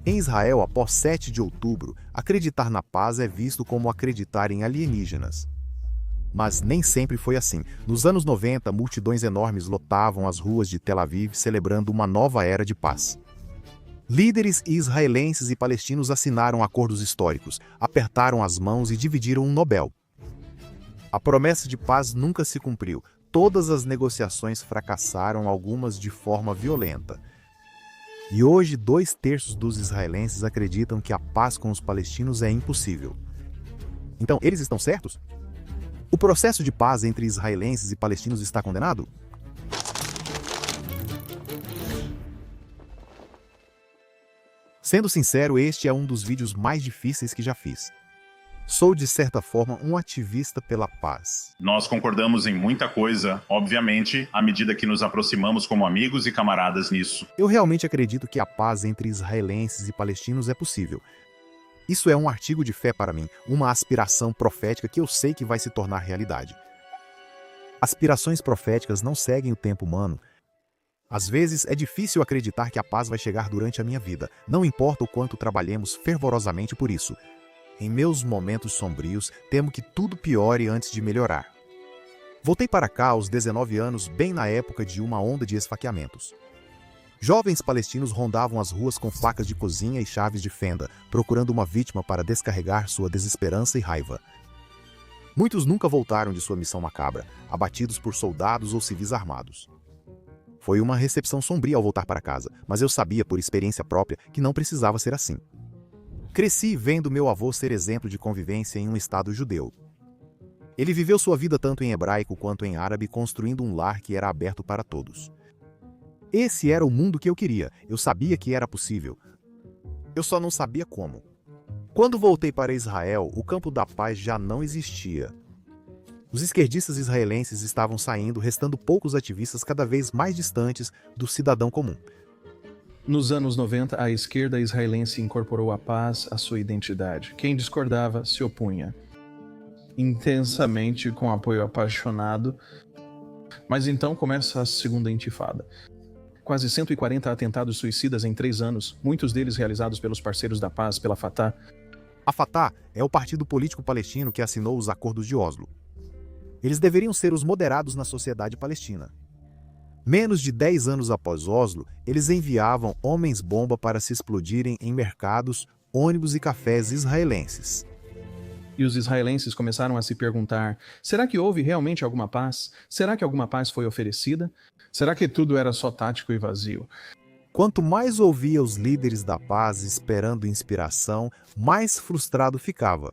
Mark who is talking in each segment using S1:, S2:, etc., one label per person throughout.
S1: Em Israel, após 7 de outubro, acreditar na paz é visto como acreditar em alienígenas. Mas nem sempre foi assim. Nos anos 90, multidões enormes lotavam as ruas de Tel Aviv celebrando uma nova era de paz. Líderes israelenses e palestinos assinaram acordos históricos, apertaram as mãos e dividiram um Nobel. A promessa de paz nunca se cumpriu. Todas as negociações fracassaram, algumas de forma violenta. E hoje, 2/3 dos israelenses acreditam que a paz com os palestinos é impossível. Então, eles estão certos? O processo de paz entre israelenses e palestinos está condenado? Sendo sincero, este é um dos vídeos mais difíceis que já fiz. Sou, de certa forma, um ativista pela paz.
S2: Nós concordamos em muita coisa, obviamente, à medida que nos aproximamos como amigos e camaradas nisso.
S1: Eu realmente acredito que a paz entre israelenses e palestinos é possível. Isso é um artigo de fé para mim, uma aspiração profética que eu sei que vai se tornar realidade. Aspirações proféticas não seguem o tempo humano. Às vezes é difícil acreditar que a paz vai chegar durante a minha vida, não importa o quanto trabalhemos fervorosamente por isso. Em meus momentos sombrios, temo que tudo piore antes de melhorar. Voltei para cá aos 19 anos, bem na época de uma onda de esfaqueamentos. Jovens palestinos rondavam as ruas com facas de cozinha e chaves de fenda, procurando uma vítima para descarregar sua desesperança e raiva. Muitos nunca voltaram de sua missão macabra, abatidos por soldados ou civis armados. Foi uma recepção sombria ao voltar para casa, mas eu sabia por experiência própria que não precisava ser assim. Cresci vendo meu avô ser exemplo de convivência em um estado judeu. Ele viveu sua vida tanto em hebraico quanto em árabe, construindo um lar que era aberto para todos. Esse era o mundo que eu queria, eu sabia que era possível. Eu só não sabia como. Quando voltei para Israel, o campo da paz já não existia. Os esquerdistas israelenses estavam saindo, restando poucos ativistas cada vez mais distantes do cidadão comum.
S3: Nos anos 90, a esquerda israelense incorporou a paz à sua identidade. Quem discordava se opunha intensamente, com apoio apaixonado. Mas então começa a segunda intifada. Quase 140 atentados suicidas em 3 anos, muitos deles realizados pelos parceiros da paz, pela Fatah.
S1: A Fatah é o partido político palestino que assinou os acordos de Oslo. Eles deveriam ser os moderados na sociedade palestina. Menos de 10 anos após Oslo, eles enviavam homens-bomba para se explodirem em mercados, ônibus e cafés israelenses.
S3: E os israelenses começaram a se perguntar: será que houve realmente alguma paz? Será que alguma paz foi oferecida? Será que tudo era só tático e vazio?
S1: Quanto mais ouvia os líderes da paz esperando inspiração, mais frustrado ficava.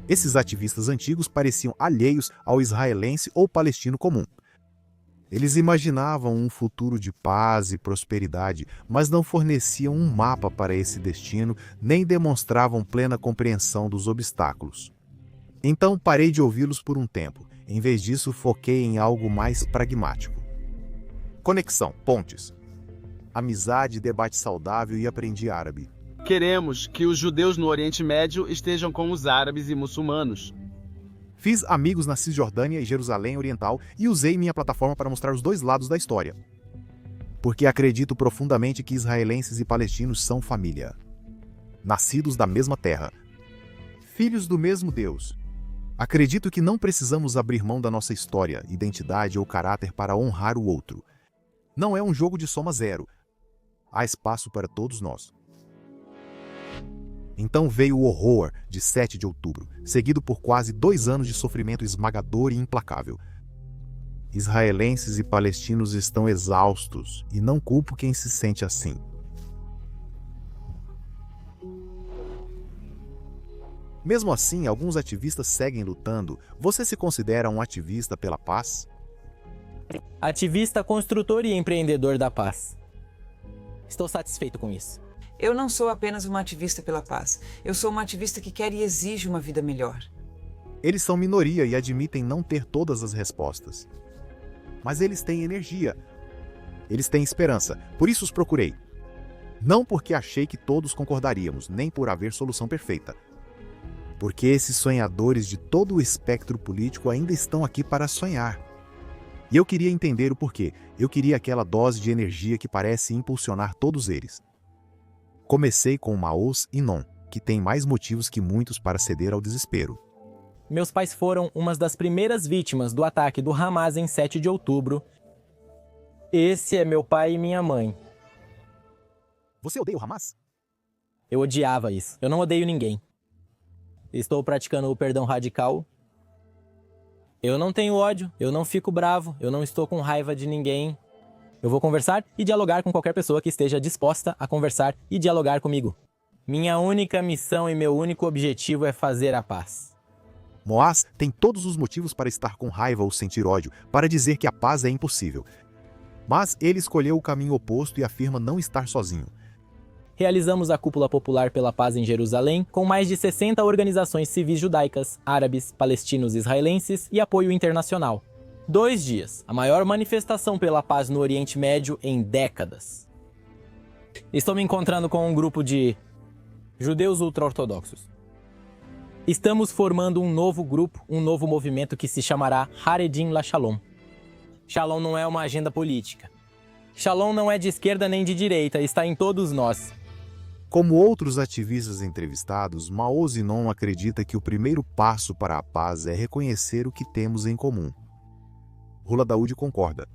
S1: Esses ativistas antigos pareciam alheios ao israelense ou palestino comum. Eles imaginavam um futuro de paz e prosperidade, mas não forneciam um mapa para esse destino, nem demonstravam plena compreensão dos obstáculos. Então parei de ouvi-los por um tempo. Em vez disso, foquei em algo mais pragmático. Conexão, pontes. Amizade, debate saudável e aprendi árabe.
S4: Queremos que os judeus no Oriente Médio estejam com os árabes e muçulmanos.
S1: Fiz amigos na Cisjordânia e Jerusalém Oriental e usei minha plataforma para mostrar os dois lados da história. Porque acredito profundamente que israelenses e palestinos são família. Nascidos da mesma terra. Filhos do mesmo Deus. Acredito que não precisamos abrir mão da nossa história, identidade ou caráter para honrar o outro. Não é um jogo de soma zero. Há espaço para todos nós. Então veio o horror de 7 de outubro, seguido por quase 2 anos de sofrimento esmagador e implacável. Israelenses e palestinos estão exaustos, e não culpo quem se sente assim. Mesmo assim, alguns ativistas seguem lutando. Você se considera um ativista pela paz?
S5: Ativista, construtor e empreendedor da paz. Estou satisfeito com isso.
S6: Eu não sou apenas uma ativista pela paz. Eu sou uma ativista que quer e exige uma vida melhor.
S1: Eles são minoria e admitem não ter todas as respostas. Mas eles têm energia. Eles têm esperança. Por isso os procurei. Não porque achei que todos concordaríamos, nem por haver solução perfeita. Porque esses sonhadores de todo o espectro político ainda estão aqui para sonhar. E eu queria entender o porquê. Eu queria aquela dose de energia que parece impulsionar todos eles. Comecei com Maoz e Non, que tem mais motivos que muitos para ceder ao desespero.
S5: Meus pais foram umas das primeiras vítimas do ataque do Hamas em 7 de outubro. Esse é meu pai e minha mãe.
S1: Você odeia o Hamas?
S5: Eu odiava isso. Eu não odeio ninguém. Estou praticando o perdão radical. Eu não tenho ódio, eu não fico bravo, eu não estou com raiva de ninguém. Eu vou conversar e dialogar com qualquer pessoa que esteja disposta a conversar e dialogar comigo. Minha única missão e meu único objetivo é fazer a paz.
S1: Moaz tem todos os motivos para estar com raiva ou sentir ódio, para dizer que a paz é impossível. Mas ele escolheu o caminho oposto e afirma não estar sozinho.
S5: Realizamos a Cúpula Popular pela Paz em Jerusalém, com mais de 60 organizações civis judaicas, árabes, palestinos, israelenses e apoio internacional. 2 dias, a maior manifestação pela paz no Oriente Médio em décadas. Estou me encontrando com um grupo de judeus ultra-ortodoxos. Estamos formando um novo grupo, um novo movimento que se chamará Haredim La Shalom. Shalom não é uma agenda política. Shalom não é de esquerda nem de direita, está em todos nós.
S1: Como outros ativistas entrevistados, Maoz e Non acredita que o primeiro passo para a paz é reconhecer o que temos em comum. Hula Daoud concorda.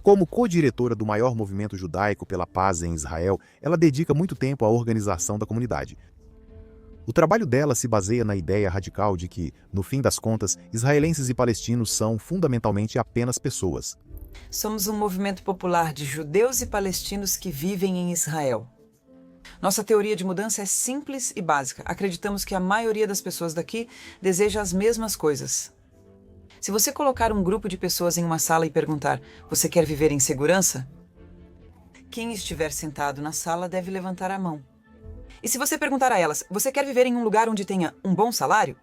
S1: Como co-diretora do maior movimento judaico pela paz em Israel, ela dedica muito tempo à organização da comunidade. O trabalho dela se baseia na ideia radical de que, no fim das contas, israelenses e palestinos são fundamentalmente apenas pessoas.
S6: Somos um movimento popular de judeus e palestinos que vivem em Israel. Nossa teoria de mudança é simples e básica. Acreditamos que a maioria das pessoas daqui deseja as mesmas coisas. Se você colocar um grupo de pessoas em uma sala e perguntar: você quer viver em segurança? Quem estiver sentado na sala deve levantar a mão. E se você perguntar a elas: você quer viver em um lugar onde tenha um bom salário?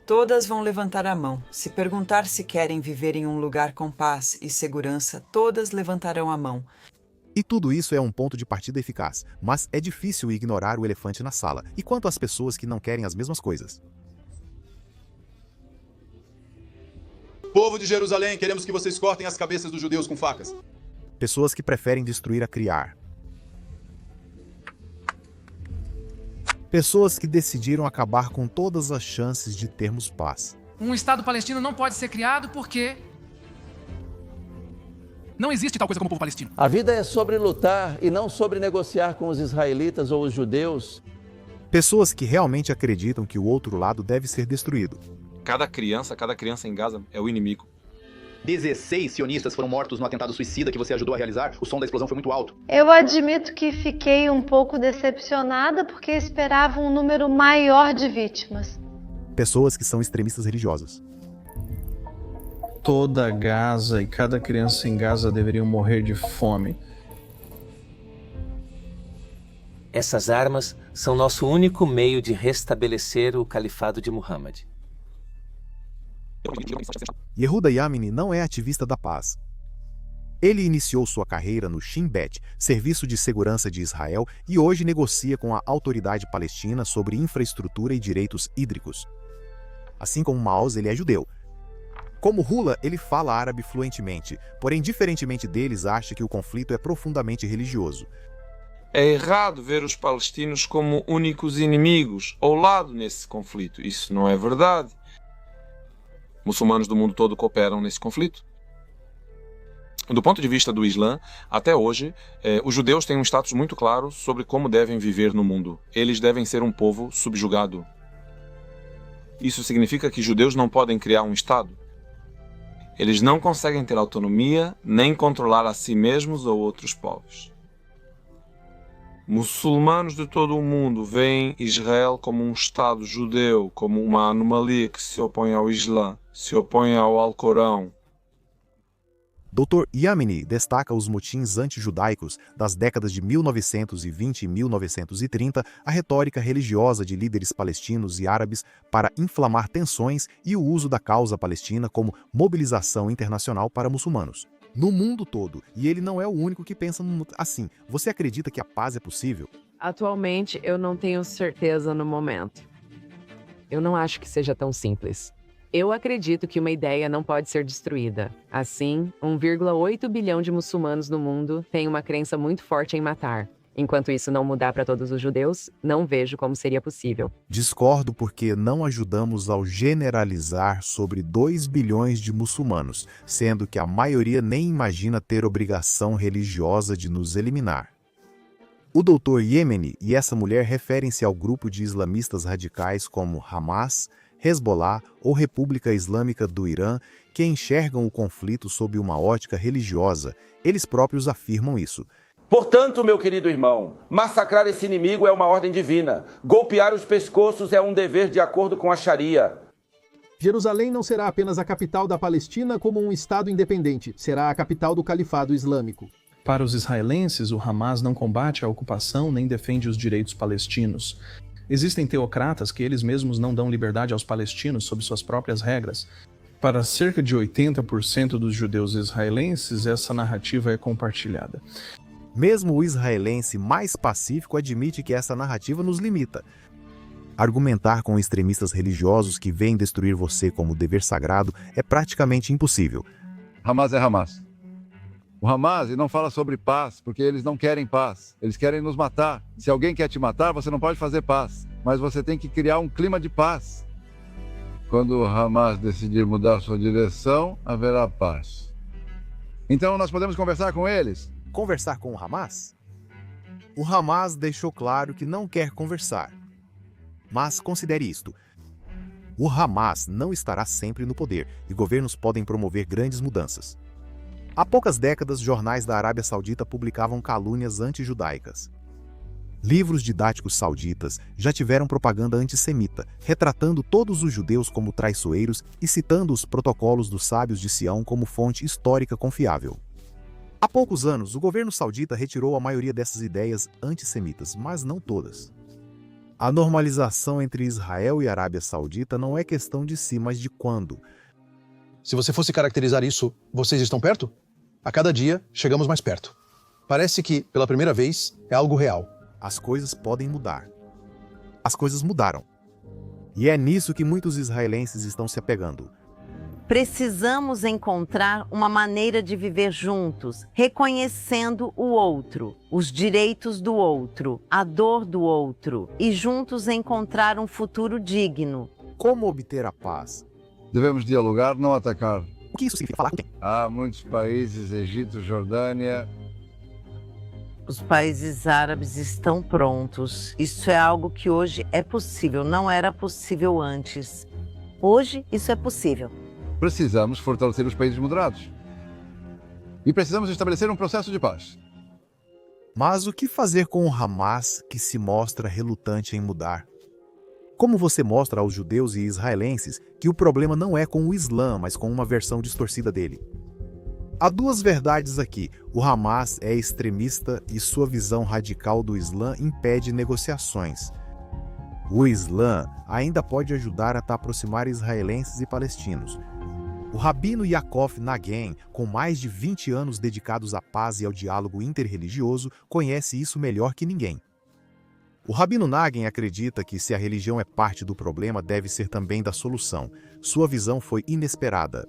S6: Todas vão levantar a mão. Se perguntar se querem viver em um lugar com paz e segurança, todas levantarão a mão.
S1: E tudo isso é um ponto de partida eficaz, mas é difícil ignorar o elefante na sala. E quanto às pessoas que não querem as mesmas coisas?
S7: Povo de Jerusalém, queremos que vocês cortem as cabeças dos judeus com facas.
S1: Pessoas que preferem destruir a criar. Pessoas que decidiram acabar com todas as chances de termos paz.
S8: Um Estado palestino não pode ser criado porque não existe tal coisa como povo palestino.
S9: A vida é sobre lutar e não sobre negociar com os israelitas ou os judeus.
S1: Pessoas que realmente acreditam que o outro lado deve ser destruído.
S10: Cada criança em Gaza é o inimigo.
S11: 16 sionistas foram mortos no atentado suicida que você ajudou a realizar. O som da explosão foi muito alto.
S12: Eu admito que fiquei um pouco decepcionada porque esperava um número maior de vítimas.
S1: Pessoas que são extremistas religiosas.
S3: Toda Gaza e cada criança em Gaza deveriam morrer de fome.
S13: Essas armas são nosso único meio de restabelecer o califado de Muhammad.
S1: Yehuda Yamini não é ativista da paz. Ele iniciou sua carreira no Shin Bet, Serviço de Segurança de Israel, e hoje negocia com a autoridade palestina sobre infraestrutura e direitos hídricos. Assim como Maoz, ele é judeu. Como Hula, ele fala árabe fluentemente, porém, diferentemente deles, acha que o conflito é profundamente religioso.
S10: É errado ver os palestinos como únicos inimigos ao lado nesse conflito. Isso não é verdade. Muçulmanos do mundo todo cooperam nesse conflito. Do ponto de vista do Islã, até hoje, os judeus têm um status muito claro sobre como devem viver no mundo. Eles devem ser um povo subjugado. Isso significa que judeus não podem criar um Estado. Eles não conseguem ter autonomia nem controlar a si mesmos ou outros povos. Muçulmanos de todo o mundo veem Israel como um Estado judeu, como uma anomalia que se opõe ao Islã, se opõe ao Alcorão.
S1: Dr. Yamini destaca os motins anti-judaicos das décadas de 1920 e 1930, a retórica religiosa de líderes palestinos e árabes para inflamar tensões e o uso da causa palestina como mobilização internacional para muçulmanos. No mundo todo, e ele não é o único que pensa assim. Você acredita que a paz é possível?
S14: Atualmente, eu não tenho certeza no momento. Eu não acho que seja tão simples. Eu acredito que uma ideia não pode ser destruída. Assim, 1,8 bilhão de muçulmanos no mundo têm uma crença muito forte em matar. Enquanto isso não mudar para todos os judeus, não vejo como seria possível.
S1: Discordo porque não ajudamos ao generalizar sobre 2 bilhões de muçulmanos, sendo que a maioria nem imagina ter obrigação religiosa de nos eliminar. O Dr. Yemeni e essa mulher referem-se ao grupo de islamistas radicais como Hamas, Hezbollah ou República Islâmica do Irã, que enxergam o conflito sob uma ótica religiosa. Eles próprios afirmam isso.
S9: Portanto, meu querido irmão, massacrar esse inimigo é uma ordem divina. Golpear os pescoços é um dever de acordo com a Sharia.
S15: Jerusalém não será apenas a capital da Palestina como um estado independente, será a capital do Califado Islâmico.
S3: Para os israelenses, o Hamas não combate a ocupação nem defende os direitos palestinos. Existem teocratas que eles mesmos não dão liberdade aos palestinos sob suas próprias regras. Para cerca de 80% dos judeus israelenses, essa narrativa é compartilhada.
S1: Mesmo o israelense mais pacífico admite que essa narrativa nos limita. Argumentar com extremistas religiosos que veem destruir você como dever sagrado é praticamente impossível.
S16: Hamas é Hamas. O Hamas não fala sobre paz, porque eles não querem paz. Eles querem nos matar. Se alguém quer te matar, você não pode fazer paz. Mas você tem que criar um clima de paz. Quando o Hamas decidir mudar sua direção, haverá paz. Então nós podemos conversar com eles?
S1: Conversar com o Hamas? O Hamas deixou claro que não quer conversar. Mas considere isto. O Hamas não estará sempre no poder e governos podem promover grandes mudanças. Há poucas décadas, jornais da Arábia Saudita publicavam calúnias anti-judaicas. Livros didáticos sauditas já tiveram propaganda antissemita, retratando todos os judeus como traiçoeiros e citando os protocolos dos sábios de Sião como fonte histórica confiável. Há poucos anos, o governo saudita retirou a maioria dessas ideias antissemitas, mas não todas. A normalização entre Israel e Arábia Saudita não é questão de se, mas de quando.
S15: Se você fosse caracterizar isso, vocês estão perto? A cada dia, chegamos mais perto. Parece que, pela primeira vez, é algo real.
S1: As coisas podem mudar. As coisas mudaram. E é nisso que muitos israelenses estão se apegando.
S17: Precisamos encontrar uma maneira de viver juntos, reconhecendo o outro, os direitos do outro, a dor do outro, e juntos encontrar um futuro digno.
S1: Como obter a paz?
S16: Devemos dialogar, não atacar.
S1: O que isso significa? Falar com quem?
S16: Há muitos países, Egito, Jordânia.
S17: Os países árabes estão prontos. Isso é algo que hoje é possível, não era possível antes. Hoje, isso é possível.
S16: Precisamos fortalecer os países moderados. E precisamos estabelecer um processo de paz.
S1: Mas o que fazer com o Hamas, que se mostra relutante em mudar? Como você mostra aos judeus e israelenses que o problema não é com o Islã, mas com uma versão distorcida dele? Há duas verdades aqui. O Hamas é extremista e sua visão radical do Islã impede negociações. O Islã ainda pode ajudar a aproximar israelenses e palestinos. O rabino Yaakov Naguen, com mais de 20 anos dedicados à paz e ao diálogo interreligioso, conhece isso melhor que ninguém. O rabino Naguen acredita que se a religião é parte do problema, deve ser também da solução. Sua visão foi inesperada.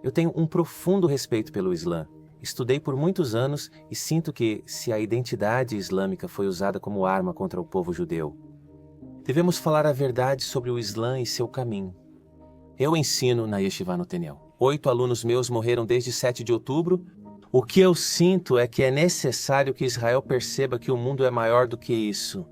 S13: Eu tenho um profundo respeito pelo Islã. Estudei por muitos anos e sinto que, se a identidade islâmica foi usada como arma contra o povo judeu, devemos falar a verdade sobre o Islã e seu caminho. Eu ensino na Yeshiva no Tenel. 8 alunos meus morreram desde 7 de outubro. O que eu sinto é que é necessário que Israel perceba que o mundo é maior do que isso.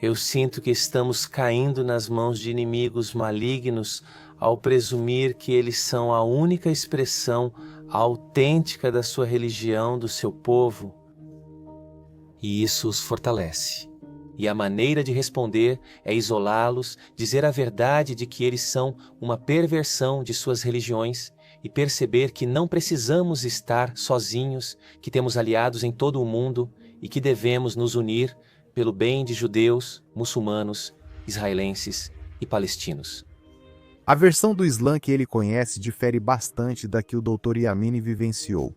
S13: Eu sinto que estamos caindo nas mãos de inimigos malignos ao presumir que eles são a única expressão autêntica da sua religião, do seu povo. E isso os fortalece. E a maneira de responder é isolá-los, dizer a verdade de que eles são uma perversão de suas religiões e perceber que não precisamos estar sozinhos, que temos aliados em todo o mundo e que devemos nos unir pelo bem de judeus, muçulmanos, israelenses e palestinos.
S1: A versão do Islã que ele conhece difere bastante da que o Dr. Yamini vivenciou.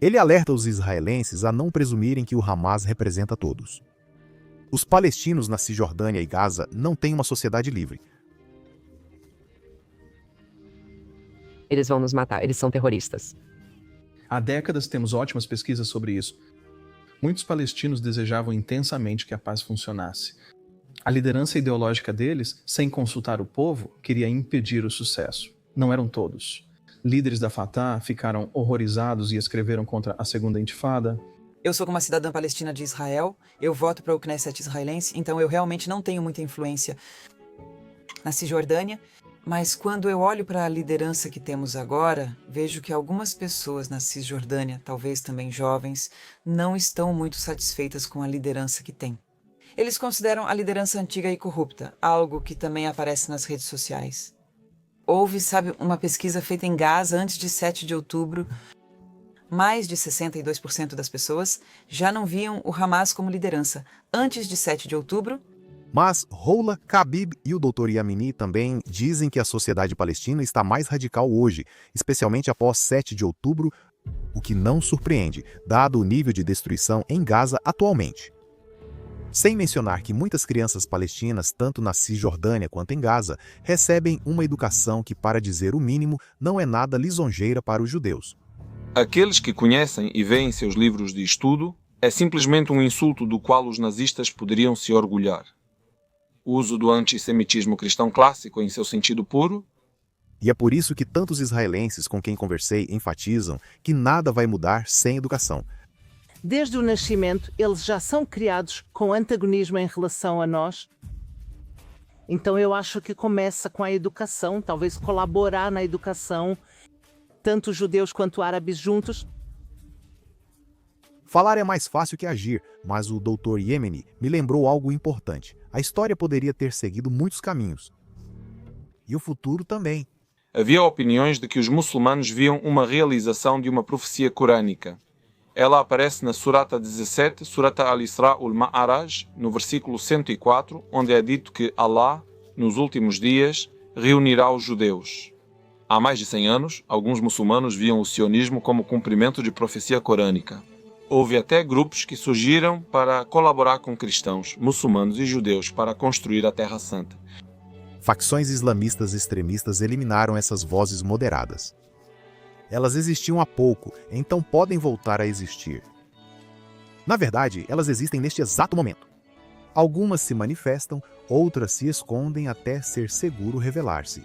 S1: Ele alerta os israelenses a não presumirem que o Hamas representa todos. Os palestinos na Cisjordânia e Gaza não têm uma sociedade livre.
S14: Eles vão nos matar, eles são terroristas.
S3: Há décadas temos ótimas pesquisas sobre isso. Muitos palestinos desejavam intensamente que a paz funcionasse. A liderança ideológica deles, sem consultar o povo, queria impedir o sucesso. Não eram todos. Líderes da Fatah ficaram horrorizados e escreveram contra a Segunda Intifada.
S6: Eu sou uma cidadã palestina de Israel, eu voto para o Knesset israelense, então eu realmente não tenho muita influência na Cisjordânia, mas quando eu olho para a liderança que temos agora, vejo que algumas pessoas na Cisjordânia, talvez também jovens, não estão muito satisfeitas com a liderança que tem. Eles consideram a liderança antiga e corrupta, algo que também aparece nas redes sociais. Houve, uma pesquisa feita em Gaza antes de 7 de outubro. Mais de 62% das pessoas já não viam o Hamas como liderança antes de 7 de outubro.
S1: Mas Roula, Khabib e o Dr. Yamini também dizem que a sociedade palestina está mais radical hoje, especialmente após 7 de outubro, o que não surpreende, dado o nível de destruição em Gaza atualmente. Sem mencionar que muitas crianças palestinas, tanto na Cisjordânia quanto em Gaza, recebem uma educação que, para dizer o mínimo, não é nada lisonjeira para os judeus.
S10: Aqueles que conhecem e veem seus livros de estudo é simplesmente um insulto do qual os nazistas poderiam se orgulhar. O uso do antissemitismo cristão clássico em seu sentido puro.
S1: E é por isso que tantos israelenses com quem conversei enfatizam que nada vai mudar sem educação.
S18: Desde o nascimento, eles já são criados com antagonismo em relação a nós. Então eu acho que começa com a educação, talvez colaborar na educação, tanto judeus quanto árabes juntos.
S1: Falar é mais fácil que agir, mas o Dr. Yemeni me lembrou algo importante. A história poderia ter seguido muitos caminhos. E o futuro também.
S10: Havia opiniões de que os muçulmanos viam uma realização de uma profecia corânica. Ela aparece na Surata 17, Surata Al-Isra al-Ma'araj, no versículo 104, onde é dito que Allah, nos últimos dias, reunirá os judeus. Há mais de 100 anos, alguns muçulmanos viam o sionismo como cumprimento de profecia corânica. Houve até grupos que surgiram para colaborar com cristãos, muçulmanos e judeus para construir a Terra Santa.
S1: Facções islamistas extremistas eliminaram essas vozes moderadas. Elas existiam há pouco, então podem voltar a existir. Na verdade, elas existem neste exato momento. Algumas se manifestam, outras se escondem até ser seguro revelar-se.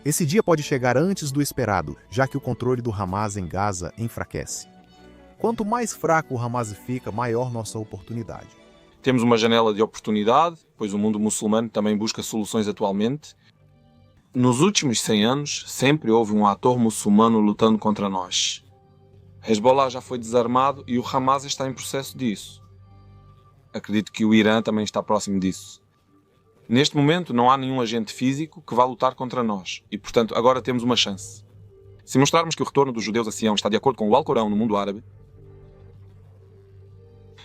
S1: Esse dia pode chegar antes do esperado, já que o controle do Hamas em Gaza enfraquece. Quanto mais fraco o Hamas fica, maior nossa oportunidade.
S10: Temos uma janela de oportunidade, pois o mundo muçulmano também busca soluções atualmente. Nos últimos 100 anos, sempre houve um ator muçulmano lutando contra nós. Hezbollah já foi desarmado e o Hamas está em processo disso. Acredito que o Irã também está próximo disso. Neste momento, não há nenhum agente físico que vá lutar contra nós e, portanto, agora temos uma chance. Se mostrarmos que o retorno dos judeus a Sião está de acordo com o Alcorão no mundo árabe,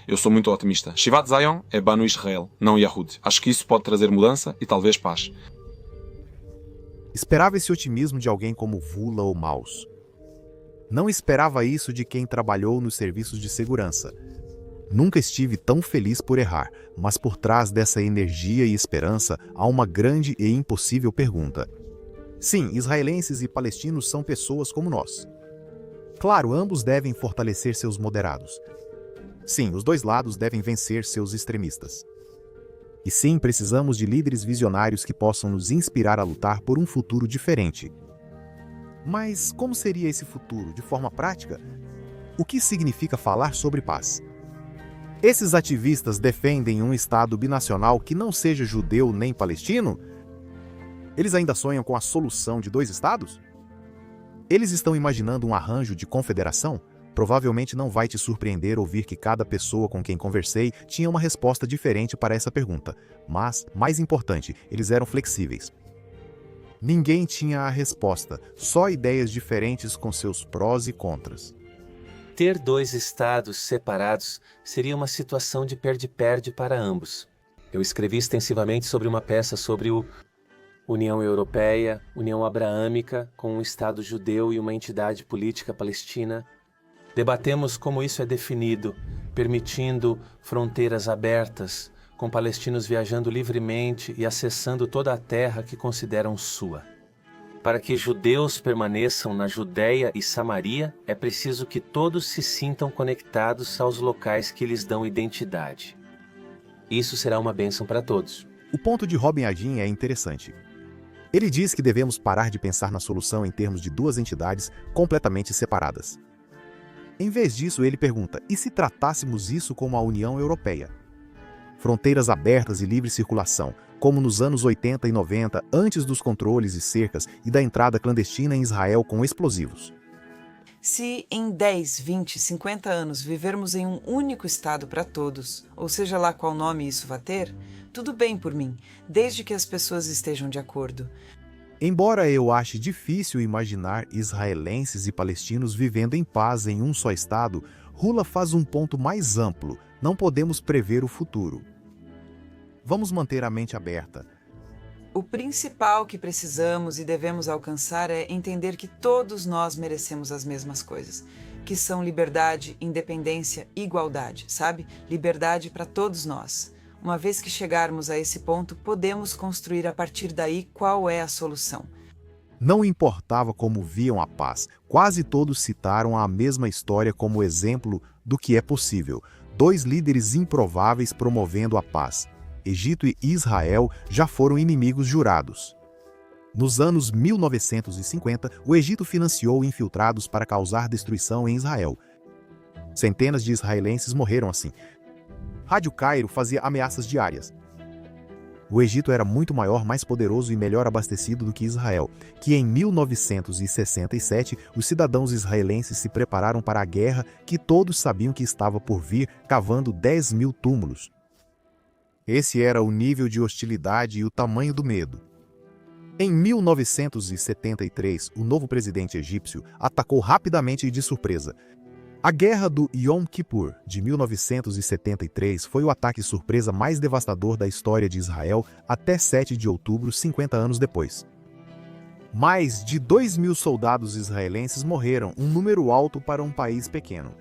S10: eu sou muito otimista. Shivat Zion é Banu Israel, não Yahud. Acho que isso pode trazer mudança e talvez paz.
S1: Esperava esse otimismo de alguém como Vula ou Maus. Não esperava isso de quem trabalhou nos serviços de segurança. Nunca estive tão feliz por errar, mas por trás dessa energia e esperança há uma grande e impossível pergunta. Sim, israelenses e palestinos são pessoas como nós. Claro, ambos devem fortalecer seus moderados. Sim, os dois lados devem vencer seus extremistas. E sim, precisamos de líderes visionários que possam nos inspirar a lutar por um futuro diferente. Mas como seria esse futuro, de forma prática? O que significa falar sobre paz? Esses ativistas defendem um Estado binacional que não seja judeu nem palestino? Eles ainda sonham com a solução de 2 estados? Eles estão imaginando um arranjo de confederação? Provavelmente não vai te surpreender ouvir que cada pessoa com quem conversei tinha uma resposta diferente para essa pergunta. Mas, mais importante, eles eram flexíveis. Ninguém tinha a resposta, só ideias diferentes com seus prós e contras.
S13: Ter 2 estados separados seria uma situação de perde-perde para ambos. Eu escrevi extensivamente sobre uma peça sobre o União Europeia, União Abraâmica, com um Estado judeu e uma entidade política palestina. Debatemos como isso é definido, permitindo fronteiras abertas, com palestinos viajando livremente e acessando toda a terra que consideram sua. Para que judeus permaneçam na Judéia e Samaria, é preciso que todos se sintam conectados aos locais que lhes dão identidade. Isso será uma bênção para todos.
S1: O ponto de Robin Adin é interessante. Ele diz que devemos parar de pensar na solução em termos de duas entidades completamente separadas. Em vez disso, ele pergunta, e se tratássemos isso como a União Europeia? Fronteiras abertas e livre circulação, como nos anos 80 e 90, antes dos controles e cercas e da entrada clandestina em Israel com explosivos.
S6: Se em 10, 20, 50 anos vivermos em um único Estado para todos, ou seja lá qual nome isso vai ter, tudo bem por mim, desde que as pessoas estejam de acordo.
S1: Embora eu ache difícil imaginar israelenses e palestinos vivendo em paz em um só Estado, Hula faz um ponto mais amplo. Não podemos prever o futuro. Vamos manter a mente aberta.
S6: O principal que precisamos e devemos alcançar é entender que todos nós merecemos as mesmas coisas, que são liberdade, independência e igualdade, sabe? Liberdade para todos nós. Uma vez que chegarmos a esse ponto, podemos construir a partir daí qual é a solução.
S1: Não importava como viam a paz, quase todos citaram a mesma história como exemplo do que é possível. Dois líderes improváveis promovendo a paz. Egito e Israel já foram inimigos jurados. Nos anos 1950, o Egito financiou infiltrados para causar destruição em Israel. Centenas de israelenses morreram assim. Rádio Cairo fazia ameaças diárias. O Egito era muito maior, mais poderoso e melhor abastecido do que Israel, que em 1967 os cidadãos israelenses se prepararam para a guerra que todos sabiam que estava por vir, cavando 10 mil túmulos. Esse era o nível de hostilidade e o tamanho do medo. Em 1973, o novo presidente egípcio atacou rapidamente e de surpresa. A Guerra do Yom Kippur, de 1973, foi o ataque surpresa mais devastador da história de Israel até 7 de outubro, 50 anos depois. Mais de 2.000 soldados israelenses morreram, um número alto para um país pequeno.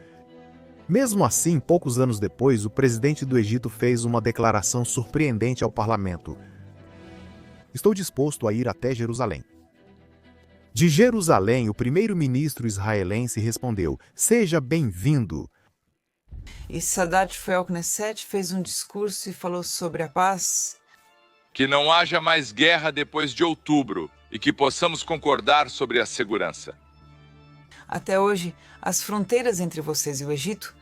S1: Mesmo assim, poucos anos depois, o presidente do Egito fez uma declaração surpreendente ao parlamento. Estou disposto a ir até Jerusalém. De Jerusalém, o primeiro-ministro israelense respondeu, seja bem-vindo.
S6: E Sadat foi ao Knesset, fez um discurso e falou sobre a paz.
S19: Que não haja mais guerra depois de outubro e que possamos concordar sobre a segurança.
S6: Até hoje, as fronteiras entre vocês e o Egito,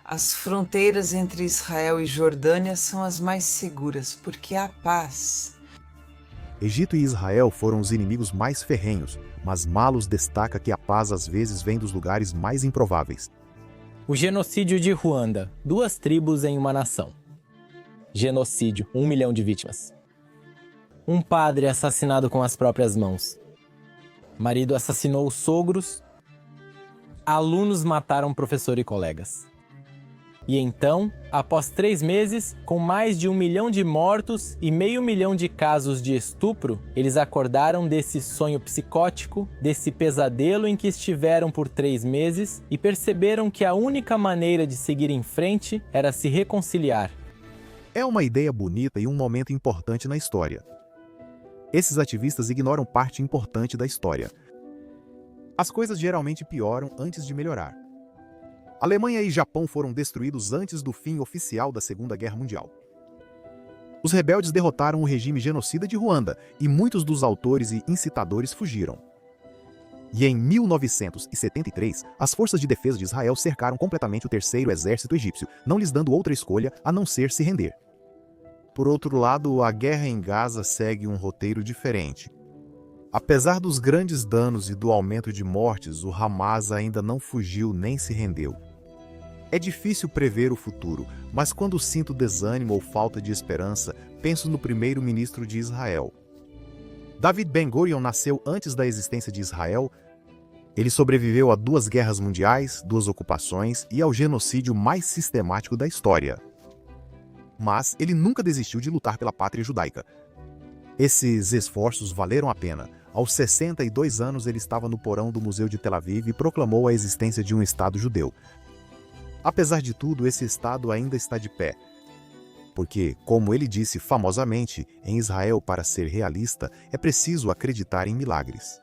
S6: as fronteiras entre Israel e Jordânia são as mais seguras, porque há paz.
S1: Egito e Israel foram os inimigos mais ferrenhos, mas Malus destaca que a paz às vezes vem dos lugares mais improváveis.
S5: O genocídio de Ruanda, 2 tribos em uma nação. Genocídio, 1 milhão de vítimas. Um padre assassinado com as próprias mãos. Marido assassinou os sogros. Alunos mataram professor e colegas. E então, após 3 meses, com mais de 1 milhão de mortos e meio milhão de casos de estupro, eles acordaram desse sonho psicótico, desse pesadelo em que estiveram por 3 meses e perceberam que a única maneira de seguir em frente era se reconciliar.
S1: É uma ideia bonita e um momento importante na história. Esses ativistas ignoram parte importante da história. As coisas geralmente pioram antes de melhorar. Alemanha e Japão foram destruídos antes do fim oficial da Segunda Guerra Mundial. Os rebeldes derrotaram o regime genocida de Ruanda e muitos dos autores e incitadores fugiram. E em 1973, as forças de defesa de Israel cercaram completamente o terceiro exército egípcio, não lhes dando outra escolha a não ser se render. Por outro lado, a guerra em Gaza segue um roteiro diferente. Apesar dos grandes danos e do aumento de mortes, o Hamas ainda não fugiu nem se rendeu. É difícil prever o futuro, mas quando sinto desânimo ou falta de esperança, penso no primeiro-ministro de Israel. David Ben-Gurion nasceu antes da existência de Israel. Ele sobreviveu a 2 guerras mundiais, 2 ocupações e ao genocídio mais sistemático da história. Mas ele nunca desistiu de lutar pela pátria judaica. Esses esforços valeram a pena. Aos 62 anos, ele estava no porão do Museu de Tel Aviv e proclamou a existência de um Estado judeu. Apesar de tudo, esse Estado ainda está de pé. porque, como ele disse famosamente, em Israel, para ser realista, é preciso acreditar em milagres.